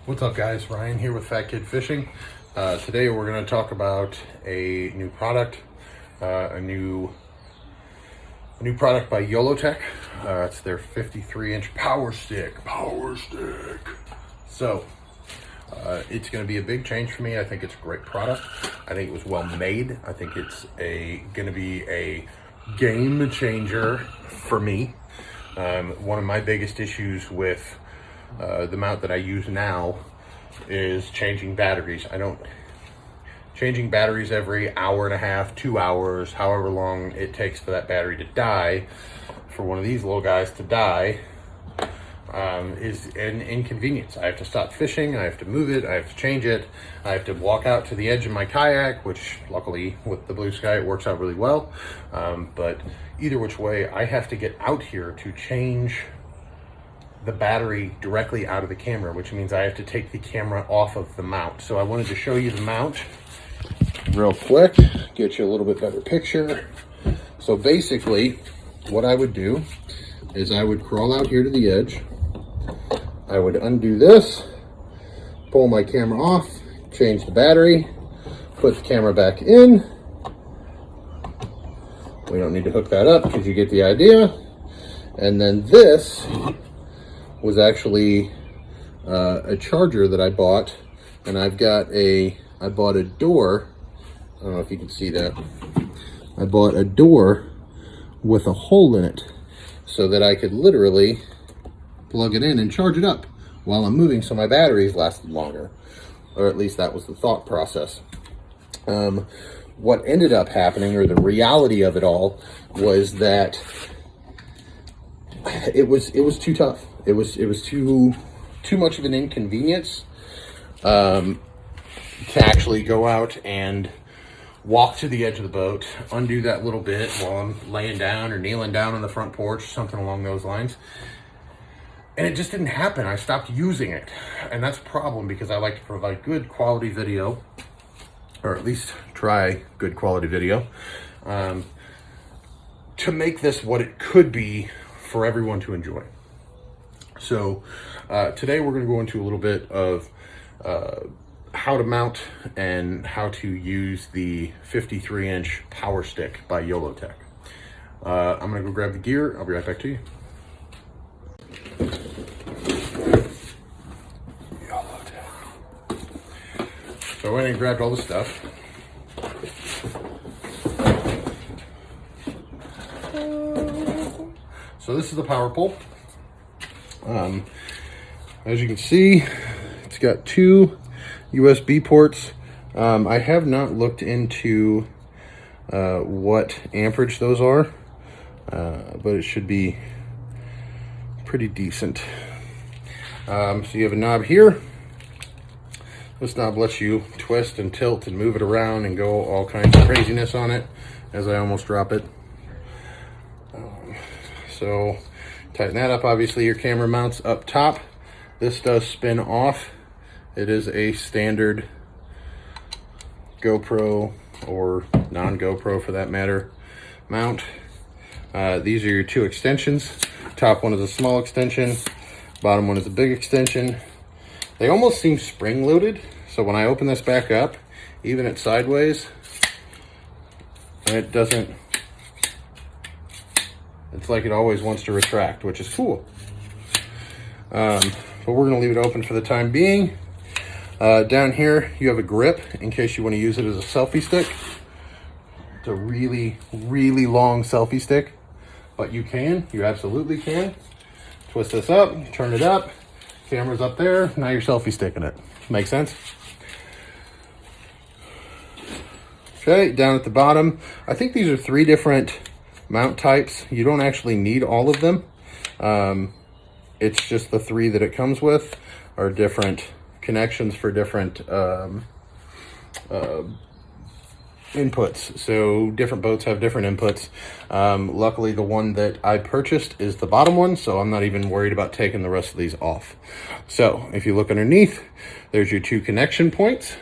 What's up, guys? Ryan here with Fat Kid Fishing. Today we're going to talk about a new product, a new product by YOLOtech. It's their 53-inch Power Stick. So it's going to be a big change for me. I think it's a great product. I think it was well made. I think it's going to be a game changer for me. One of my biggest issues with the mount that I use now is changing batteries. Changing batteries every hour and a half, 2 hours, however long it takes for that battery to die, for one of these little guys to die, is an inconvenience. I have to stop fishing, I have to move it, I have to change it, I have to walk out to the edge of my kayak, which luckily with the Blue Sky it works out really well. But either which way, I have to get out here to change the battery directly out of the camera, which means I have to take the camera off of the mount. So I wanted to show you the mount real quick, get you a little bit better picture. So basically what I would do is I would crawl out here to the edge, I would undo this, pull my camera off, change the battery, put the camera back in. We don't need to hook that up because you get the idea. And then this was actually a charger that I bought, and I bought a door. I don't know if you can see that. I bought a door with a hole in it so that I could literally plug it in and charge it up while I'm moving, so my batteries lasted longer, or at least that was the thought process. What ended up happening, or the reality of it all, was that it was too tough. It was too much of an inconvenience to actually go out and walk to the edge of the boat, undo that little bit while I'm laying down or kneeling down on the front porch, something along those lines. And it just didn't happen. I stopped using it. And that's a problem because I like to provide good quality video, or at least try good quality video, to make this what it could be for everyone to enjoy. So today we're going to go into a little bit of how to mount and how to use the 53-inch Power Stick by YOLOtech. I'm going to go grab the gear. I'll be right back to you. YOLOtech. So I went and grabbed all the stuff. So this is the power pole. As you can see, it's got two USB ports. I have not looked into what amperage those are, but it should be pretty decent. So you have a knob here. This knob lets you twist and tilt and move it around and go all kinds of craziness on it as I almost drop it. So tighten that up. Obviously your camera mounts up top. This does spin off. It is a standard GoPro, or non-GoPro for that matter, mount. These are your two extensions. Top one is a small extension, bottom one is a big extension. They almost seem spring-loaded, so when I open this back up, even at sideways, it doesn't, it's like it always wants to retract, which is cool. But we're going to leave it open for the time being. Down here, you have a grip in case you want to use it as a selfie stick. It's a really, really long selfie stick, but you absolutely can. Twist this up, turn it up, camera's up there, now you're selfie sticking it. Make sense? Okay, down at the bottom, I think these are 3 different mount types. You don't actually need all of them. It's just the 3 that it comes with are different connections for different inputs. So different boats have different inputs. Luckily the one that I purchased is the bottom one, so I'm not even worried about taking the rest of these off. So if you look underneath, there's your 2 connection points,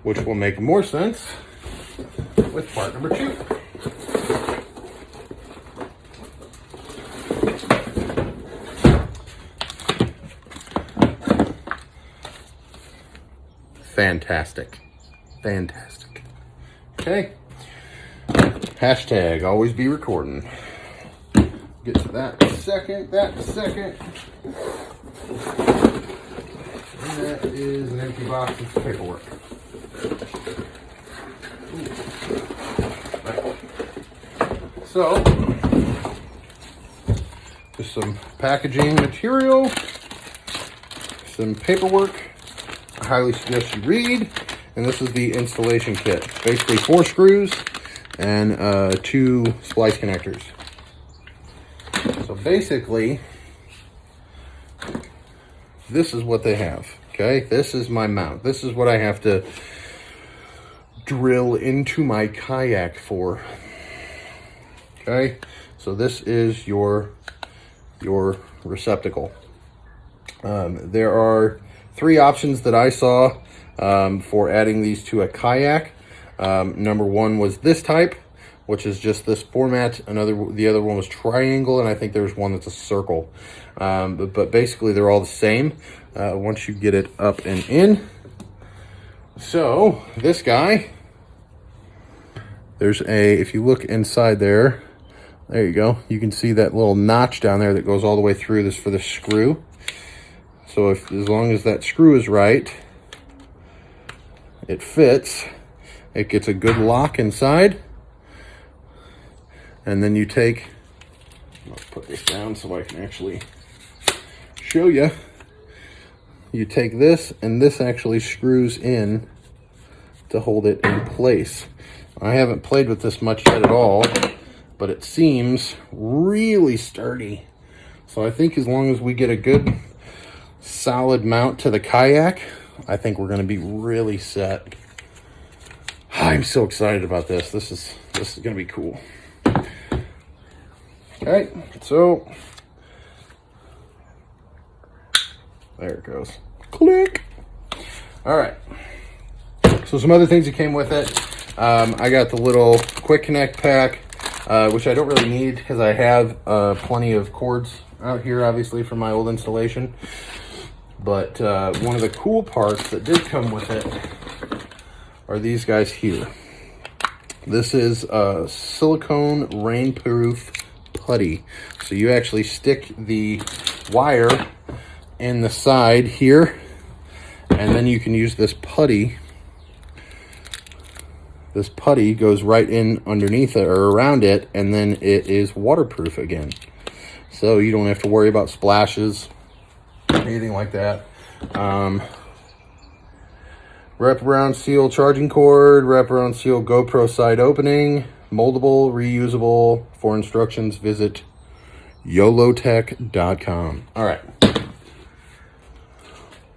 which will make more sense with part number 2. fantastic. Fantastic. Okay. Hashtag always be recording. Get to that in a second. And that is an empty box of paperwork. So, just some packaging material, some paperwork. I highly suggest you read. And this is the installation kit. Basically 4 screws and 2 splice connectors. So basically, this is what they have. Okay, this is my mount. This is what I have to drill into my kayak for. Okay, so this is your receptacle. There are 3 options that I saw for adding these to a kayak. Number 1 was this type, which is just this format. The other one was triangle, and I think there's one that's a circle. But basically they're all the same once you get it up and in. So this guy, if you look inside there you go. You can see that little notch down there that goes all the way through this for the screw. So as long as that screw is right, it fits. It gets a good lock inside. And then you take, let's put this down so I can actually show you. You take this, and this actually screws in to hold it in place. I haven't played with this much yet at all, but it seems really sturdy. So I think as long as we get a good solid mount to the kayak, I think we're going to be really set. I'm so excited about this. This is going to be cool. Okay, so there it goes. Click. All right. So some other things that came with it. I got the little quick connect pack, which I don't really need because I have plenty of cords out here, obviously, from my old installation. But one of the cool parts that did come with it are these guys here. This is a silicone rainproof putty. So you actually stick the wire in the side here, and then you can use this putty. This putty goes right in underneath it or around it, and then it is waterproof again. So you don't have to worry about splashes, anything like that. Wraparound seal charging cord, wraparound seal GoPro side opening, moldable, reusable. For instructions, visit yolotech.com. All right.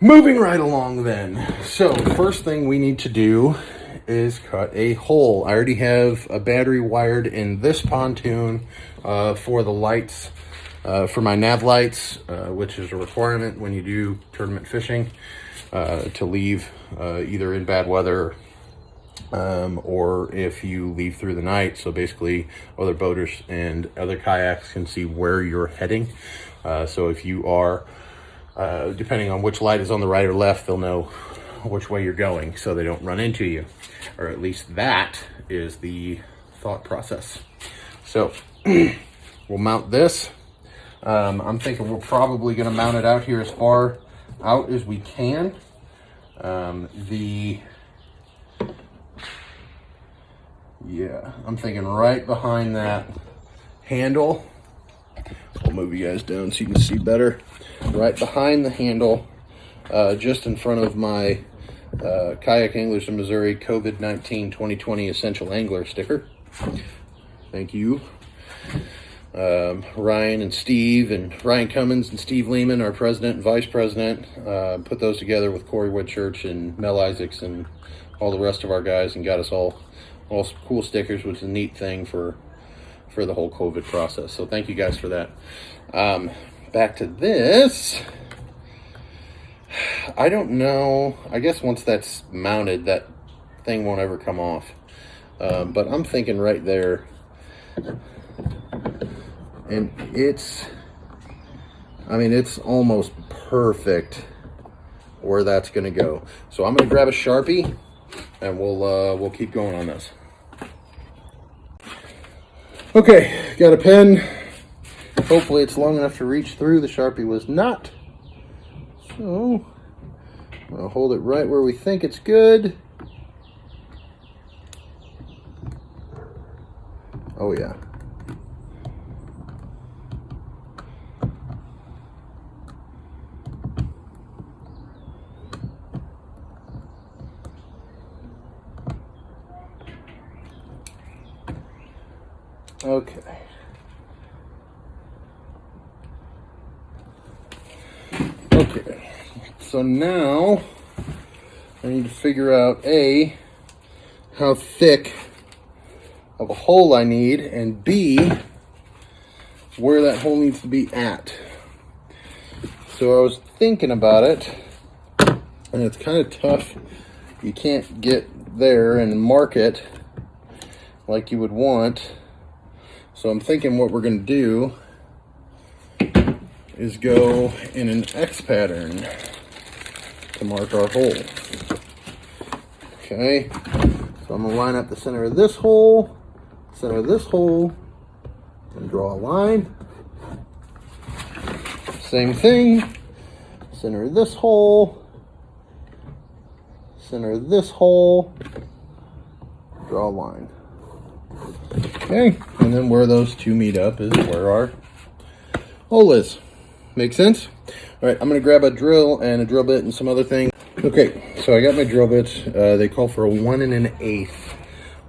Moving right along then. So first thing we need to do is cut a hole. I already have a battery wired in this pontoon for the lights, for my nav lights, which is a requirement when you do tournament fishing, to leave either in bad weather or if you leave through the night. So basically other boaters and other kayaks can see where you're heading. So if you are, depending on which light is on the right or left, they'll know which way you're going so they don't run into you. Or at least that is the thought process. So we'll mount this. I'm thinking we're probably going to mount it out here as far out as we can. I'm thinking right behind that handle. I'll move you guys down so you can see better. Right behind the handle, just in front of my Kayak Anglers of Missouri COVID-19 2020 Essential Angler sticker. Thank you. Ryan and Steve, and Ryan Cummins and Steve Lehman, our president and vice president, put those together with Corey Woodchurch and Mel Isaacs and all the rest of our guys, and got us all some cool stickers, which is a neat thing for the whole COVID process. So thank you guys for that. Back to this. I don't know. I guess once that's mounted, that thing won't ever come off. But I'm thinking right there. And it's almost perfect where that's going to go. So I'm going to grab a Sharpie, and we'll keep going on this. Okay, got a pen. Hopefully it's long enough to reach through. The Sharpie was not. So I'm going to hold it right where we think it's good. Oh yeah. Okay. Okay. So now I need to figure out A, how thick of a hole I need, and B, where that hole needs to be at. So I was thinking about it, and it's kind of tough. You can't get there and mark it like you would want. So I'm thinking what we're going to do is go in an X pattern to mark our hole. Okay, so I'm going to line up the center of this hole, center of this hole, and draw a line. Same thing, center of this hole, center of this hole, draw a line. Okay, and then where those two meet up is where our hole is. Make sense? All right, I'm going to grab a drill and a drill bit and some other things. Okay, so I got my drill bits. They call for a 1 1/8.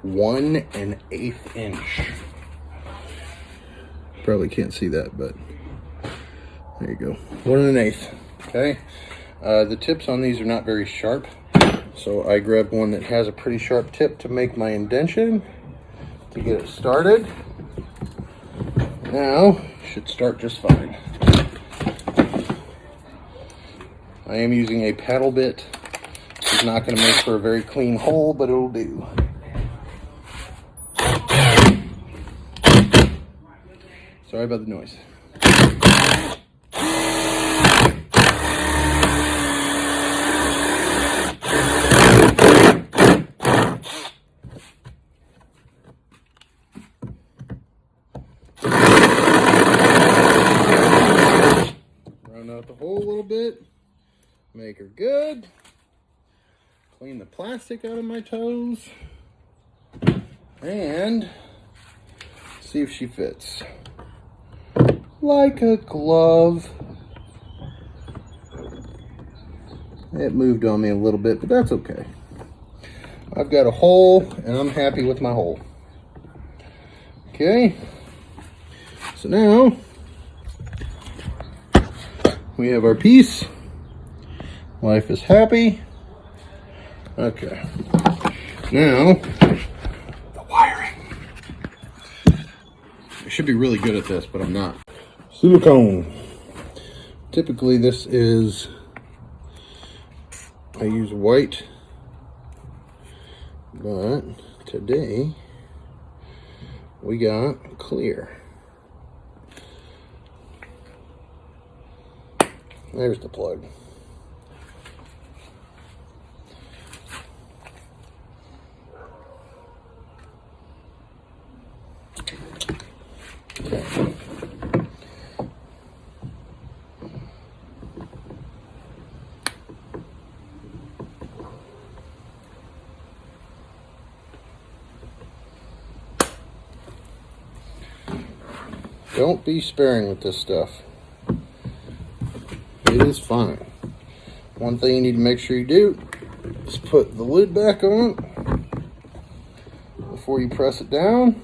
1 1/8 inch. Probably can't see that, but there you go. 1 1/8. Okay. The tips on these are not very sharp, so I grabbed one that has a pretty sharp tip to make my indentation to get it started. Now should start just fine. I am using a paddle bit. It's not going to make for a very clean hole, but it'll do. Sorry about the noise. Round out the hole a little bit. Make her good. Clean the plastic out of my toes. And see if she fits. Like a glove. It moved on me a little bit, but that's okay. I've got a hole, and I'm happy with my hole. Okay. So now, we have our piece. Life is happy. Okay. Now, the wiring. I should be really good at this, but I'm not. Silicone. Typically this is, I use white, but today we got clear. There's the plug. Okay. Don't be sparing with this stuff. It is fine. One thing you need to make sure you do is put the lid back on before you press it down.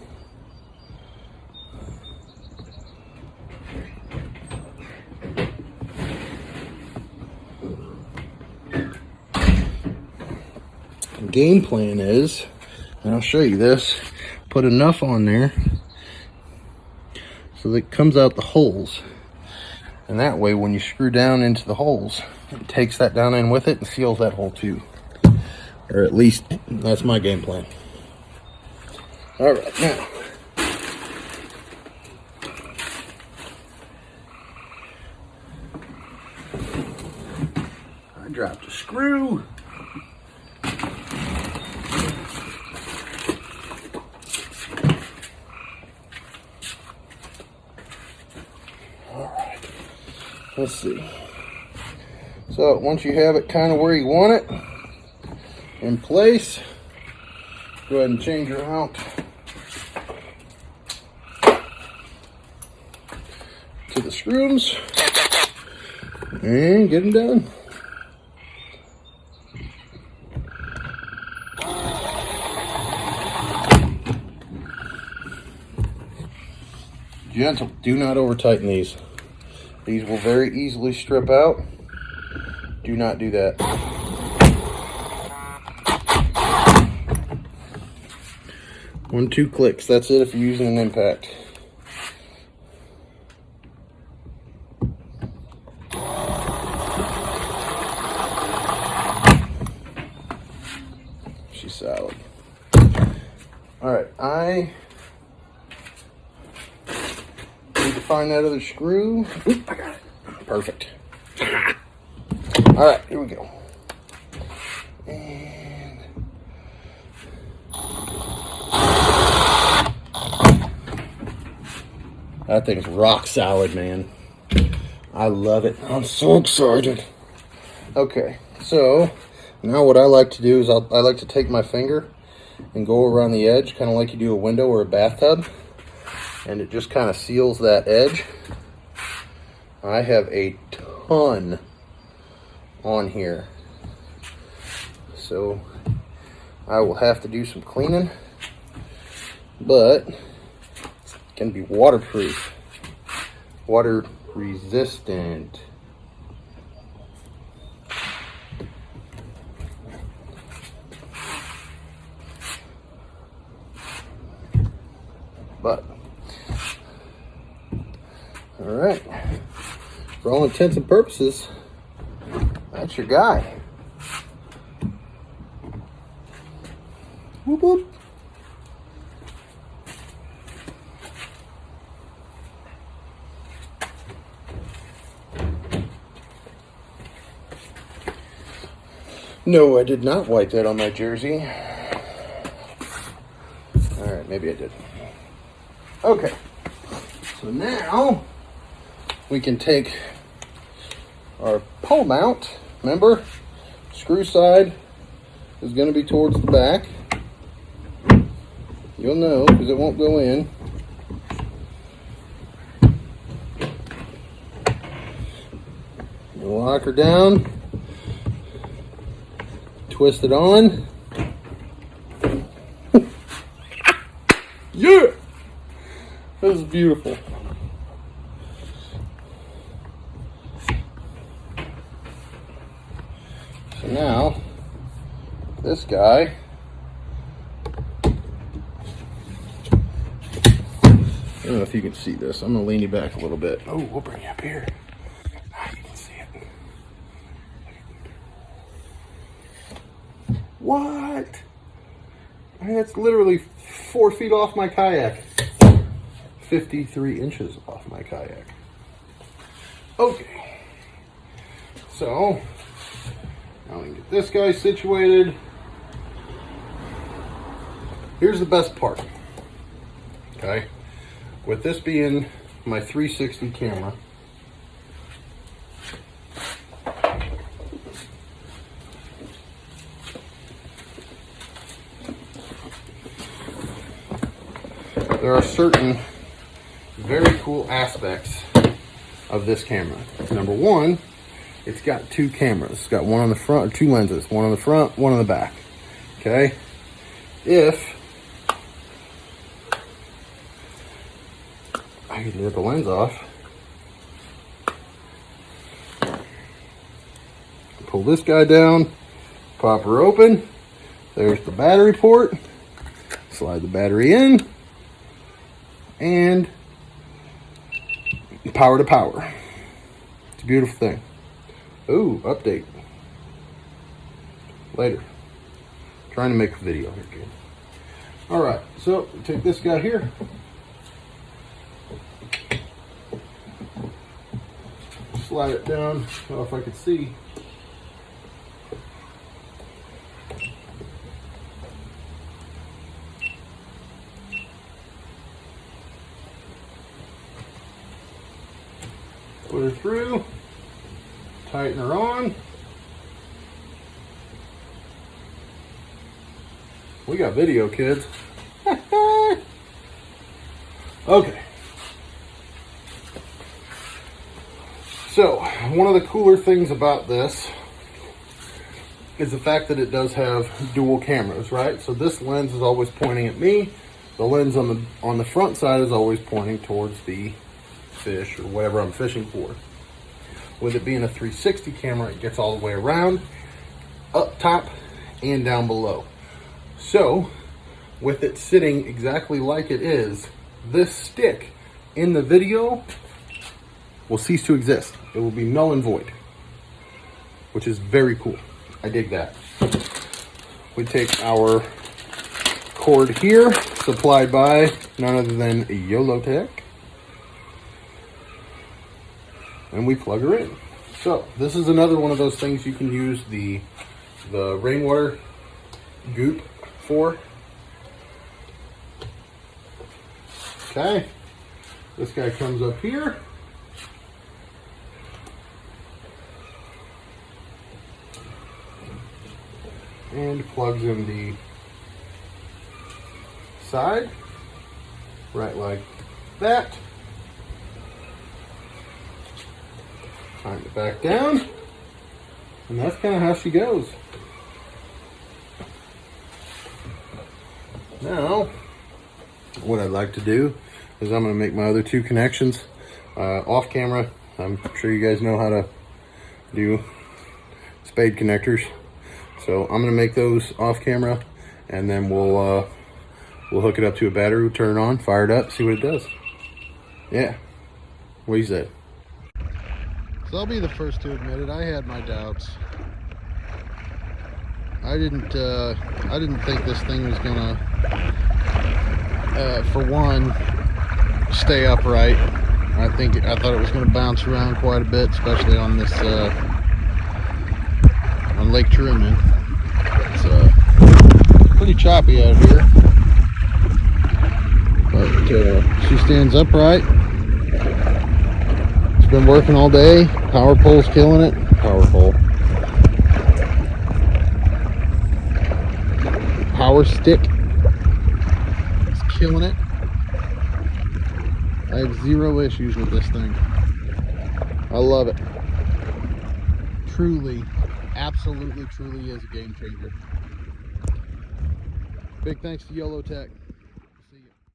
The game plan is, and I'll show you this, put enough on there so that it comes out the holes. And that way, when you screw down into the holes, it takes that down in with it and seals that hole too. Or at least, that's my game plan. All right, now. I Drop the screw. Alright, let's see. So once you have it kind of where you want it, in place, go ahead and change her out to the screws and get them done. Gentle, do not over tighten these. These will very easily strip out. Do not do that. 1-2 clicks, that's it if you're using an impact. She's solid. Alright, I need to find that other screw. Oop, I got it. Perfect. Alright, here we go. And that thing's rock solid, man. I love it. I'm so excited. Okay, so now what I like to do is I like to take my finger and go around the edge, kind of like you do a window or a bathtub, and it just kind of seals that edge. I have a ton on here, so I will have to do some cleaning, but it's going to be waterproof, water resistant. But all right, for all intents and purposes, that's your guy. Whoop whoop. No, I did not wipe that on my jersey. All right, maybe I did. Okay, so now we can take our pole mount. Remember, screw side is going to be towards the back. You'll know because it won't go in. You lock her down, twist it on. Yeah! This is beautiful. So now, this guy, I don't know if you can see this. I'm going to lean you back a little bit. Oh, we'll bring you up here. Ah, you can see it. What? I mean, that's literally 4 feet off my kayak. 53 inches off my kayak. Okay. So, now we can get this guy situated. Here's the best part. Okay. With this being my 360 camera, there are certain very cool aspects of this camera. Number one, it's got 2 cameras. It's got one on the front, or 2 lenses, one on the front, one on the back. Okay? If I can get the lens off, pull this guy down, pop her open, there's the battery port, slide the battery in, and power to power. It's a beautiful thing. Ooh, update. Later. Trying to make a video here, kid. Alright, so take this guy here. Slide it down. I don't know if I can see. Put her through, tighten her on. We got video, kids. Okay. So, one of the cooler things about this is the fact that it does have dual cameras, right? So this lens is always pointing at me. The lens on the front side is always pointing towards the fish or whatever I'm fishing for. With it being a 360 camera, it gets all the way around, up top and down below. So, with it sitting exactly like it is, this stick in the video will cease to exist. It will be null and void, which is very cool. I dig that. We take our cord here, supplied by none other than YOLOtech, and we plug her in. So this is another one of those things you can use the rainwater goop for. Okay, this guy comes up here. And plugs in the side, right like that. Tighten it back down, and that's kind of how she goes. Now, what I'd like to do is I'm going to make my other two connections off camera. I'm sure you guys know how to do spade connectors. So I'm gonna make those off camera, and then we'll hook it up to a battery, we'll turn it on, fire it up, see what it does. Yeah, what do you say? So I'll be the first to admit it. I had my doubts. I didn't think this thing was gonna, for one, stay upright. I thought it was gonna bounce around quite a bit, especially on this on Lake Truman. It's pretty choppy out here, but she stands upright. It's been working all day. Power pole's killing it. Power pole. Power stick. It's killing it. I have zero issues with this thing. I love it. Truly, absolutely, truly is a game changer. Big thanks to YOLOtech.